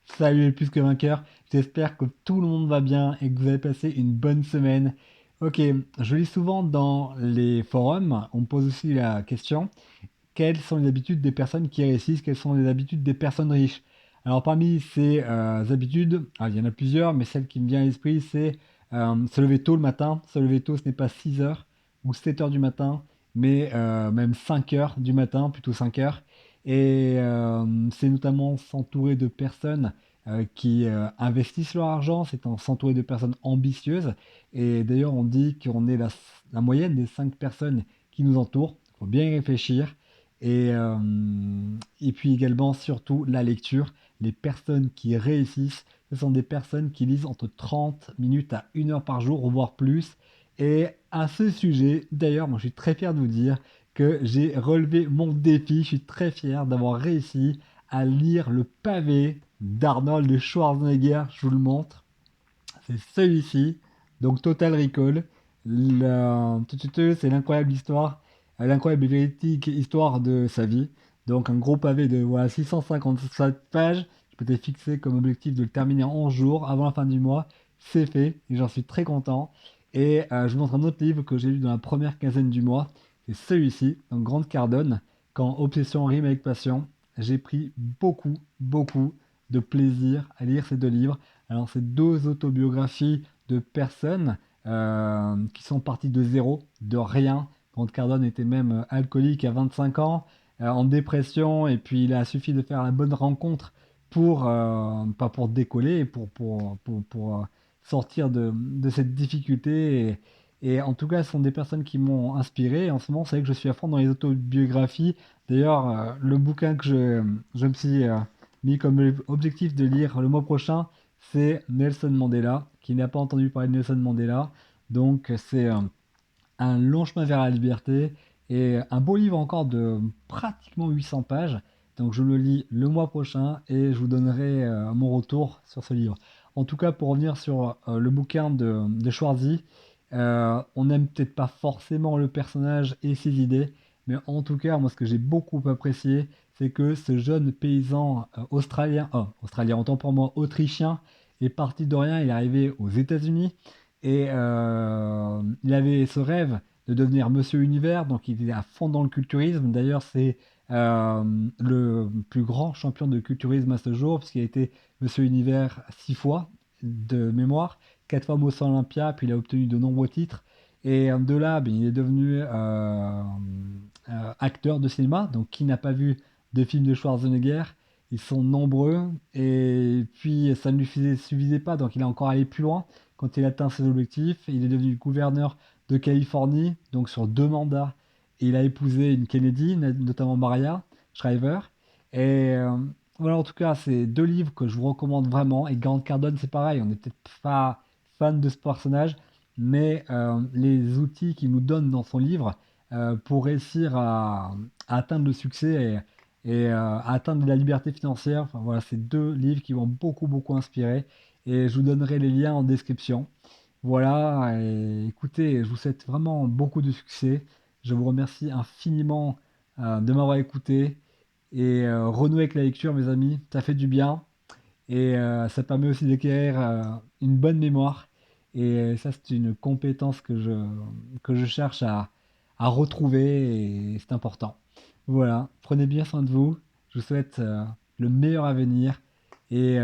Salut les plus que vainqueurs, j'espère que tout le monde va bien et que vous avez passé une bonne semaine. Ok, je lis souvent dans les forums, on me pose aussi la question, quelles sont les habitudes des personnes qui réussissent, quelles sont les habitudes des personnes riches? Alors parmi ces habitudes, il y en a plusieurs, mais celle qui me vient à l'esprit, c'est se lever tôt le matin. Se lever tôt, ce n'est pas 6 heures ou 7 heures du matin, mais même 5 heures du matin, plutôt 5 heures. Et c'est notamment s'entourer de personnes qui investissent leur argent, c'est en s'entourer de personnes ambitieuses. Et d'ailleurs, on dit qu'on est la moyenne des 5 personnes qui nous entourent. Il faut bien y réfléchir. Et puis également, surtout, la lecture. Les personnes qui réussissent, ce sont des personnes qui lisent entre 30 minutes à 1 heure par jour, voire plus. Et à ce sujet, d'ailleurs, moi je suis très fier de vous dire que j'ai relevé mon défi. Je suis très fier d'avoir réussi à lire le pavé d'Arnold Schwarzenegger. Je vous le montre. C'est celui-ci. Donc Total Recall. C'est l'incroyable histoire, l'incroyable et véridique histoire de sa vie. Donc un gros pavé de voilà, 657 pages. Je m'étais fixé comme objectif de le terminer en 11 jours avant la fin du mois. C'est fait et j'en suis très content. Et je vous montre un autre livre que j'ai lu dans la première quinzaine du mois. C'est celui-ci, donc Grande Cardone, Quand Obsession rime avec passion. J'ai pris beaucoup de plaisir à lire ces deux livres. Alors, c'est deux autobiographies de personnes qui sont parties de zéro, de rien. Grant Cardone était même alcoolique à 25 ans, en dépression, et puis il a suffi de faire la bonne rencontre pour, pas pour décoller, pour sortir de cette difficulté. Et en tout cas, ce sont des personnes qui m'ont inspiré. Et en ce moment, c'est vrai que je suis à fond dans les autobiographies. D'ailleurs, le bouquin que je me suis mis comme objectif de lire le mois prochain, c'est Nelson Mandela. Qui n'a pas entendu parler de Nelson Mandela? Donc c'est un long chemin vers la liberté et un beau livre encore de pratiquement 800 pages. Donc je le lis le mois prochain et je vous donnerai mon retour sur ce livre. En tout cas, pour revenir sur le bouquin de Schwarzy, on n'aime peut-être pas forcément le personnage et ses idées, mais en tout cas, moi ce que j'ai beaucoup apprécié, c'est que ce jeune paysan australien, autant pour moi, autrichien, est parti de rien, il est arrivé aux États-Unis et il avait ce rêve de devenir Monsieur Univers, donc il était à fond dans le culturisme. D'ailleurs, c'est le plus grand champion de culturisme à ce jour, puisqu'il a été Monsieur Univers 6 fois de mémoire, 4 fois Miss Olympia, puis il a obtenu de nombreux titres. Et de là, ben, il est devenu acteur de cinéma. Donc, qui n'a pas vu de films de Schwarzenegger? Ils sont nombreux. Et puis, ça ne lui suffisait pas, donc il a encore allé plus loin quand il atteint ses objectifs. Il est devenu gouverneur de Californie, donc sur 2 mandats. Et il a épousé une Kennedy, notamment Maria Shriver. Et voilà, en tout cas, c'est deux livres que je vous recommande vraiment. Et Grant Cardone, c'est pareil, on n'est peut-être pas fan de ce personnage, mais les outils qu'il nous donne dans son livre pour réussir à atteindre le succès et à atteindre la liberté financière, enfin voilà, c'est deux livres qui m'ont beaucoup inspiré et je vous donnerai les liens en description. Voilà, et écoutez, je vous souhaite vraiment beaucoup de succès. Je vous remercie infiniment de m'avoir écouté et renouer avec la lecture, mes amis, ça fait du bien et ça permet aussi d'acquérir une bonne mémoire. Et ça, c'est une compétence que je cherche à retrouver et c'est important. Voilà, prenez bien soin de vous. Je vous souhaite le meilleur avenir et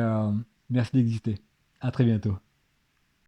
merci d'exister. À très bientôt.